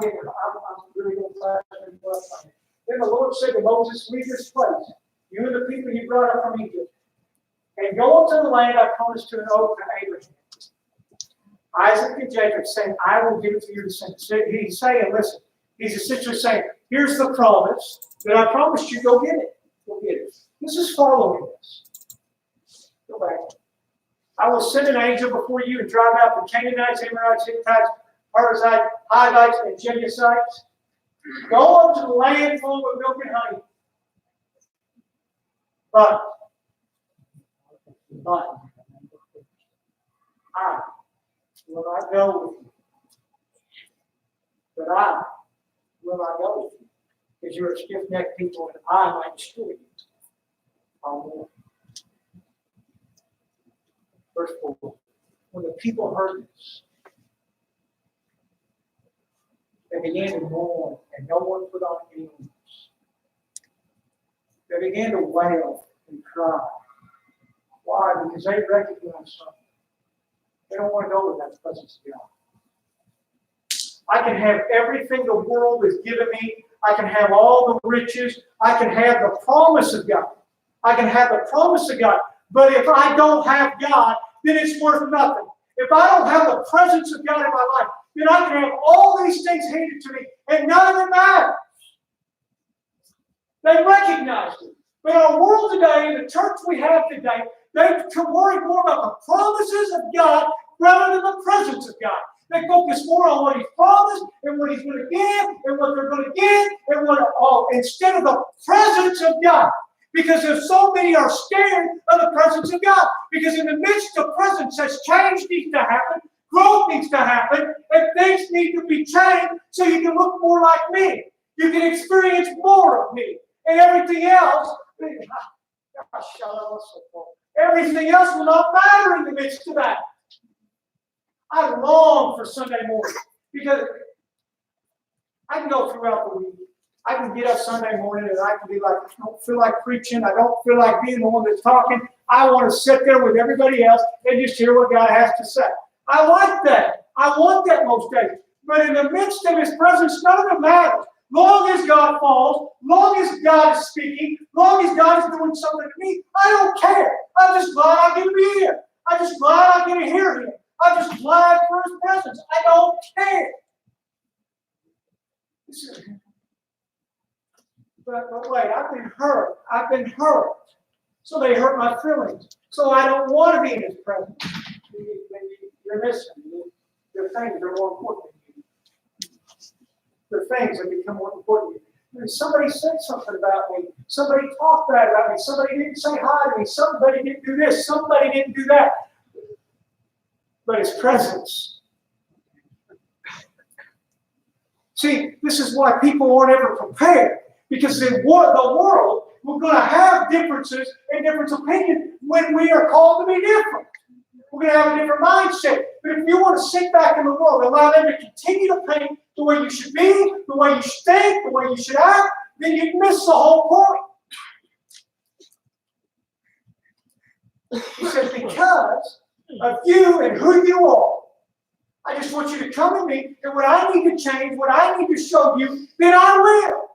really going to flash and bless on it. Then the Lord said to Moses, leave this place, you and the people you brought up from Egypt, and go up to the land I promised to an oath to Abraham, Isaac, and Jacob, saying, I will give it to your descendants. He's saying, listen, he's essentially saying, here's the promise that I promised you, go get it. Go get it. This is following this. Go back. I will send an angel before you and drive out the Canaanites, Amorites, Hittites, Perizzites, Hivites, and Jebusites. Go up to the land full of milk and honey. But I will not go with you. But I will not go with you, because you're a stiff-necked people, and I might destroy you. Amen. Verse 4. When the people heard this, they began to mourn, and no one put on any wounds. They began to wail and cry. Why? Because they recognized something. They don't want to go with that presence of God. I can have everything the world has given me. I can have all the riches. I can have the promise of God. I can have the promise of God. But if I don't have God, then it's worth nothing. If I don't have the presence of God in my life, then I can have all these things handed to me, and none of them matter. They recognize it. But in our world today, in the church we have today, they worry more about the promises of God rather than the presence of God. They focus more on what He's promised and what He's going to give and what they're going to get and instead of the presence of God. Because there's so many are scared of the presence of God. Because in the midst of presence, says change needs to happen, growth needs to happen, and things need to be changed so you can look more like me. You can experience more of me. And everything else, everything else will not matter in the midst of that. I long for Sunday morning because I can go throughout the week. I can get up Sunday morning and I can be like, I don't feel like preaching. I don't feel like being the one that's talking. I want to sit there with everybody else and just hear what God has to say. I like that. I want that most days. But in the midst of His presence, none of it matters. Long as God falls, long as God is speaking, long as God is doing something to me, I don't care. I'm just glad I get to be here. I'm just glad I get to hear Him. I'm just glad for His presence. I don't care. But wait, I've been hurt. I've been hurt. So they hurt my feelings. So I don't want to be in His presence. You're missing. Your things are more important than you. The things that become more important to you. Somebody said something about me. Somebody talked bad about me. Somebody didn't say hi to me. Somebody didn't do this. Somebody didn't do that. But His presence. See, this is why people aren't ever prepared. Because the world, we're going to have differences and different opinions when we are called to be different. We're going to have a different mindset. But if you want to sit back in the world and allow them to continue to paint the way you should be, the way you should think, the way you should act, then you miss the whole point. He said, because of you and who you are, I just want you to come to me, and what I need to change, what I need to show you, then I will.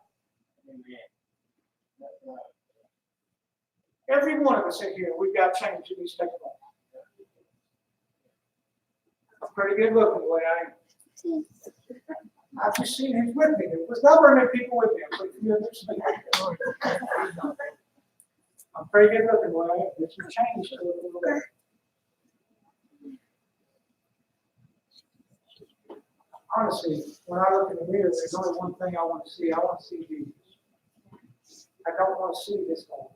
Every one of us in here, we've got change in these things. I'm pretty good looking the way I am. I've just seen Him with me. There was not very many people with me. I'm pretty good looking the way I am. There's some change a little bit. Honestly, when I look in the mirror, there's only one thing I want to see. I want to see Jesus. I don't want to see this guy.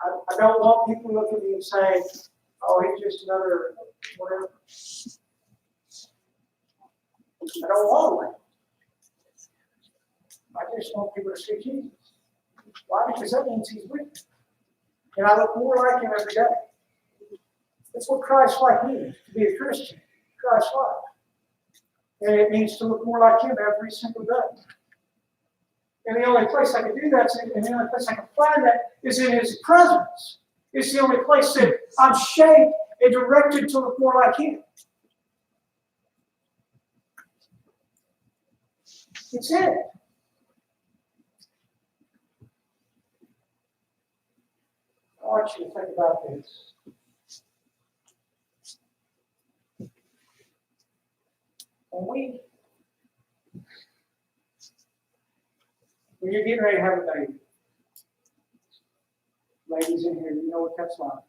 I don't want people to look at me and say, oh, he's just another whatever. I don't want that. I just want people to see Jesus. Why? Because that means he's with me. And I look more like him every day. That's what Christ-like means, to be a Christian. Christ-like. And it means to look more like him every single day. And the only place I can do that, and the only place I can find that is in his presence. It's the only place that I'm shaped and directed to look more like him. It's it. I want you to think about this. When you're getting ready to have a baby, ladies in here, you know what that's like.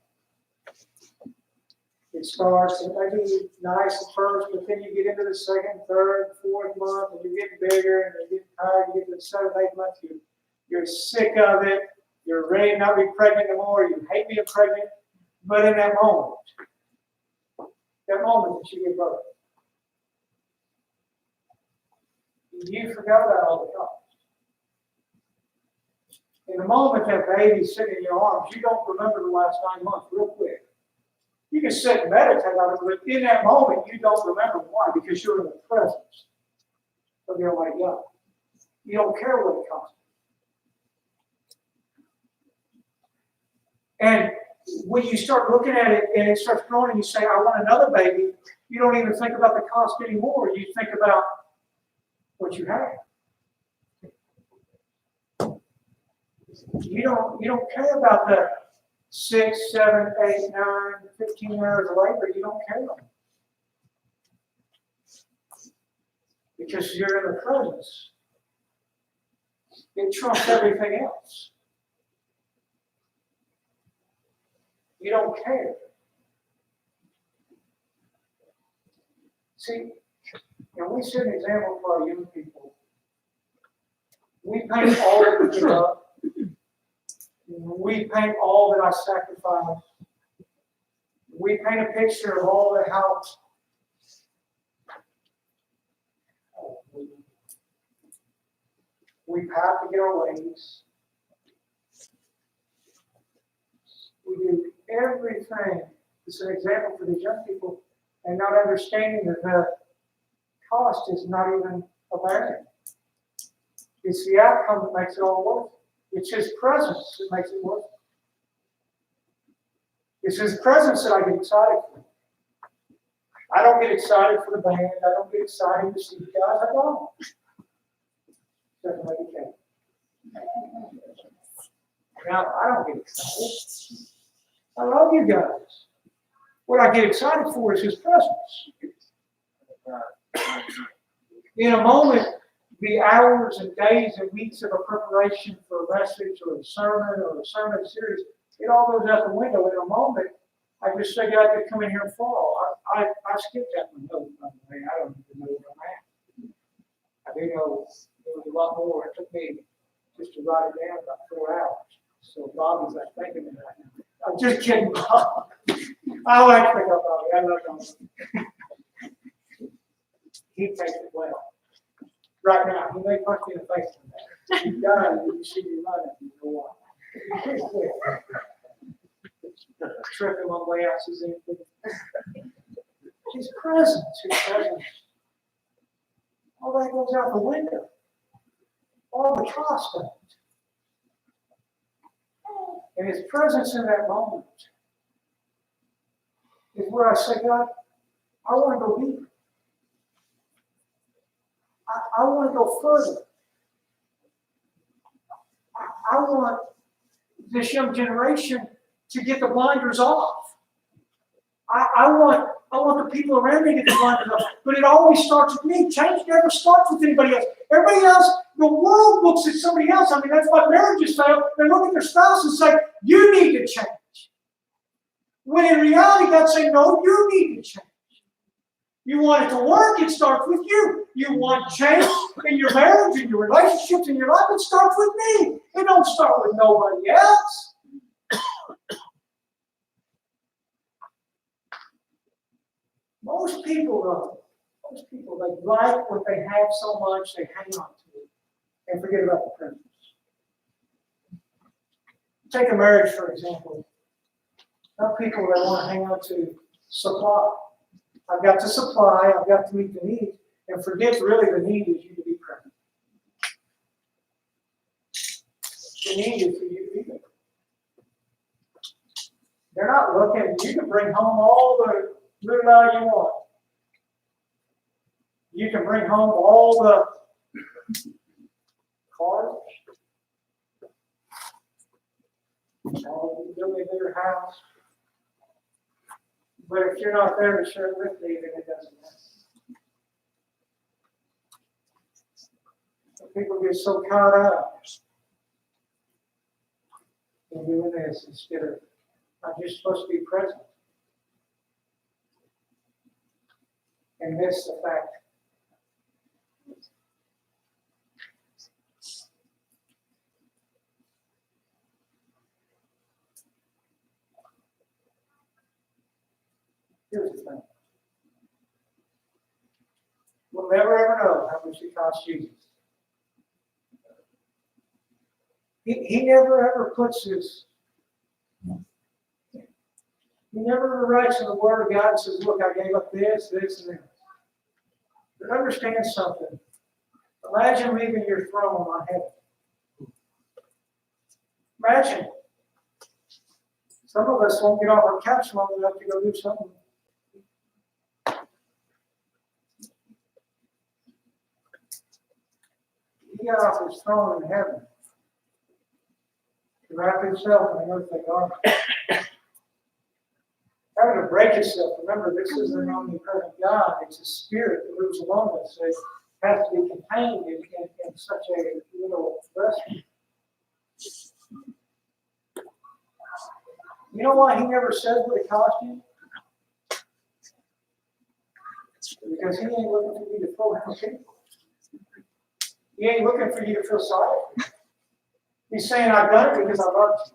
It starts, it may be nice at first, but then you get into the second, third, fourth month, and you're getting bigger, and you're getting tired, you get to the seventh, eighth month, you're sick of it, you're ready to not be pregnant anymore, you hate being pregnant, but in that moment that you give birth, you forgot about all the cost. In the moment that baby's sitting in your arms, you don't remember the last 9 months real quick. You can sit and meditate on it, but in that moment, you don't remember. Why? Because you're in the presence of the Almighty God. You don't care what it costs. And when you start looking at it and it starts growing and you say, I want another baby, you don't even think about the cost anymore. You think about what you have. You don't care about the 6, 7, 8, 9, 15 hours of labor. You don't care. Because you're in the presence. It trumps everything else. You don't care. See, we set an example for our young people. We paint all that we give up. We paint all that I sacrifice. We paint a picture of all the how we have to get our ways. We do everything. It's an example for these young people, and not understanding that the cost is not even a barrier. It's the outcome that makes it all worth it. It's his presence that makes it worth it. It's his presence that I get excited for. I don't get excited for the band. I don't get excited to see you guys. I don't. Doesn't make it count. Now, I don't get excited. I love you guys. What I get excited for is his presence. In a moment, the hours and days and weeks of a preparation for a message or a sermon series, it all goes out the window. In a moment, I just say, God, I could come in here and fall. I skipped that one note, by the way. I don't even know where I'm at. I do know there was a lot more. It took me just to write it down about 4 hours. So Bobby's like thinking of that now. I'm just kidding, Bob. I like to pick up Bobby. I love him. He takes it well. Right now, he may punch me in the face on that. You got it, you see me running, you know what? Tripping one way out, Suzanne. His presence, all that goes out the window. All the cost of it. And his presence in that moment is where I say, God, I want to go deeper. I want to go further. I want this young generation to get the blinders off. I want the people around me to get the blinders off. But it always starts with me. Change never starts with anybody else. Everybody else, the world looks at somebody else. I mean, that's why marriages fail. They look at their spouse and say, you need to change. When in reality, God's saying, no, you need to change. You want it to work, it starts with you. You want change in your marriage, in your relationships, in your life, it starts with me. It don't start with nobody else. Most people, they like what they have so much, they hang on to it and forget about the present. Take a marriage, for example. Some people that want to hang on to supply. I've got to supply, I've got to meet the need, and forget really the need is you to be present. The need is for you to be there. They're not looking, you can bring home all the moolah you want. You can bring home all the cars, all the building a bigger house. But if you're not there to share with me, then it doesn't matter. So people get so caught up in doing this instead of, I'm just supposed to be present. And miss the fact. Here's the thing. We'll never ever know how much it cost Jesus. He never ever puts his, he never writes in the Word of God and says, look, I gave up this, this, and this. But understand something. Imagine leaving your throne on heaven. Imagine. Some of us won't get off our couch long enough to go do something. He got off his throne in heaven to wrap himself in an earthly garment. Having to break itself. Remember, this is an omnipresent God. It's a spirit that lives among us. So it has to be contained in such a little vessel. You know why he never says what it cost you? Because he ain't looking for you to throw him people. He ain't looking for you to feel sorry. He's saying, I've done it because I love you.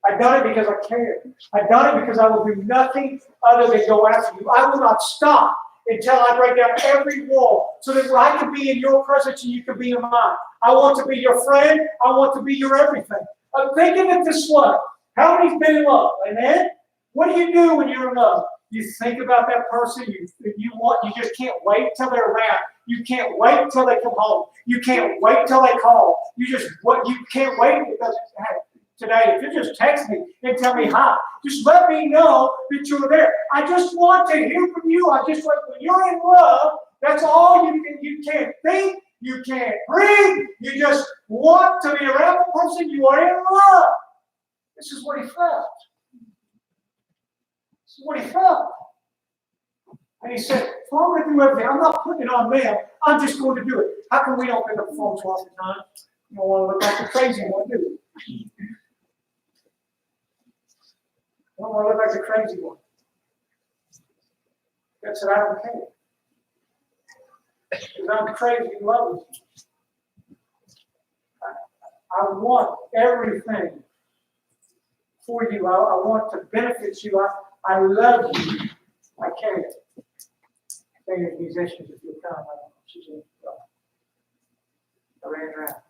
I've done it because I care. I've done it because I will do nothing other than go after you. I will not stop until I break down every wall so that I can be in your presence and you can be in mine. I want to be your friend. I want to be your everything. Think of it this way. How many's been in love? Amen? What do you do when you're in love? You think about that person. You just can't wait till they're around. You can't wait till they come home. You can't wait till they call. You can't wait. It doesn't happen. Today, if you just text me and tell me hi, just let me know that you're there. I just want to hear from you. I just want, when you're in love, that's all you can. You can't think, you can't breathe. You just want to be around the person you are in love. This is what he felt. This is what he felt. And he said, well, I'm going to do everything. I'm not putting it on them. I'm just going to do it. How come we don't pick up the phone so often? You don't want to look like the crazy one, do we? I don't want to look like the crazy one. God said, I don't care. Because I'm crazy in love with you. I want everything for you. I want to benefit you. I love you. I care. Thank you, musicians, if you'll come. I don't know. She's in I ran around.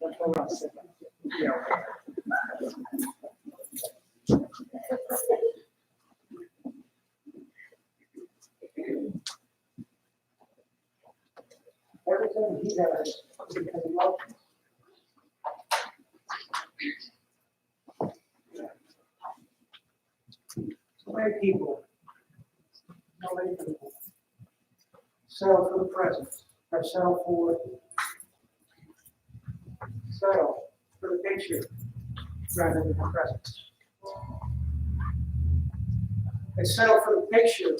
That's what I said. Yeah. Everything he does because he loves you. So many people settle for the present, or settle for the picture rather than the present. They settle for the picture.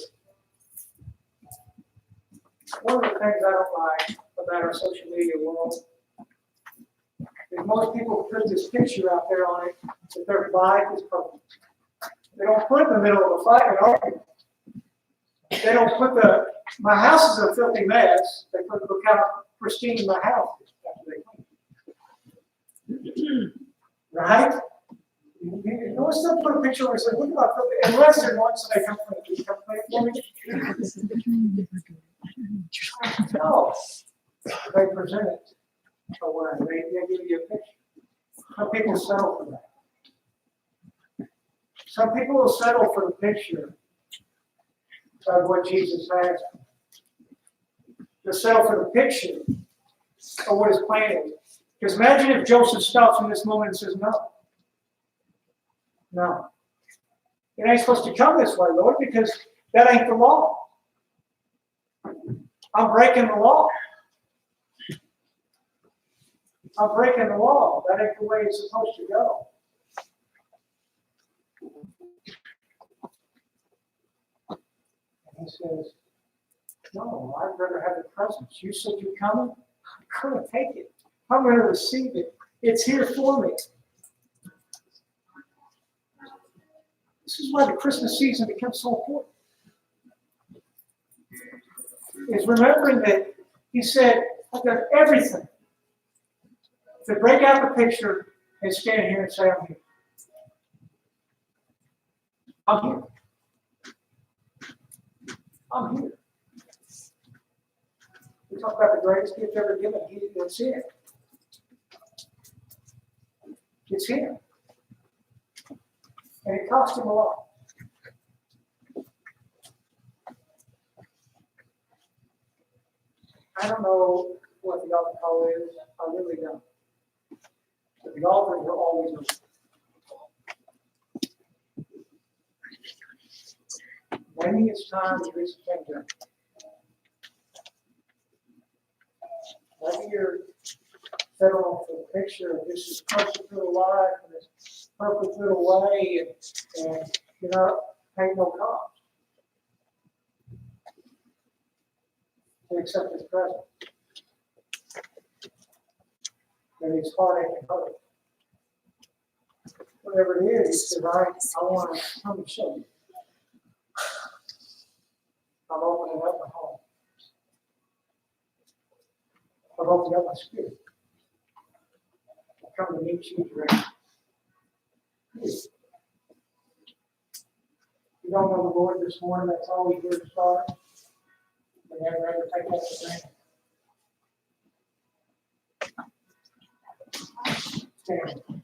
One of the things I don't like about our social media world is most people put this picture out there on it that their life is perfect. They don't put it in the middle of a fight and argument. They don't put my house is a filthy mess. They put look how pristine my house is after they clean. Right? You always still put a picture and say, look at my filthy, unless they're once they come clean. Do you come clean for me? No. They present it a way. They give you a picture. Some people settle for that. Some people will settle for the picture of what Jesus has. They'll settle for the picture of what his plan is. Because imagine if Joseph stops in this moment and says, no. No. It ain't supposed to come this way, Lord, because that ain't the law. I'm breaking the law. I'm breaking the law. That ain't the way it's supposed to go. And he says, no, I'd rather have the presence. You said you're coming? I'm going to take it. I'm going to receive it. It's here for me. This is why the Christmas season becomes so important. Is remembering that he said, I've got everything to break out the picture and stand here and say, I'm here. I'm here. I'm here. We talk about the greatest gift ever given. It's here. It's here. And it cost him a lot. I don't know what the altar call is. I really don't. But the altars are always open. Maybe it's time to do some things. Maybe you're settling for the picture of this is perfect little life and this perfect little way, and you're not paying no cost to accept his presence. And his heartache and hope. Whatever it is, he says, I want to come and show you. I'm opening up my home. I've opened up my spirit. I've come to meet you directly. You don't know the Lord this morning, that's all we do to start. We never ever take that for granted. Stand.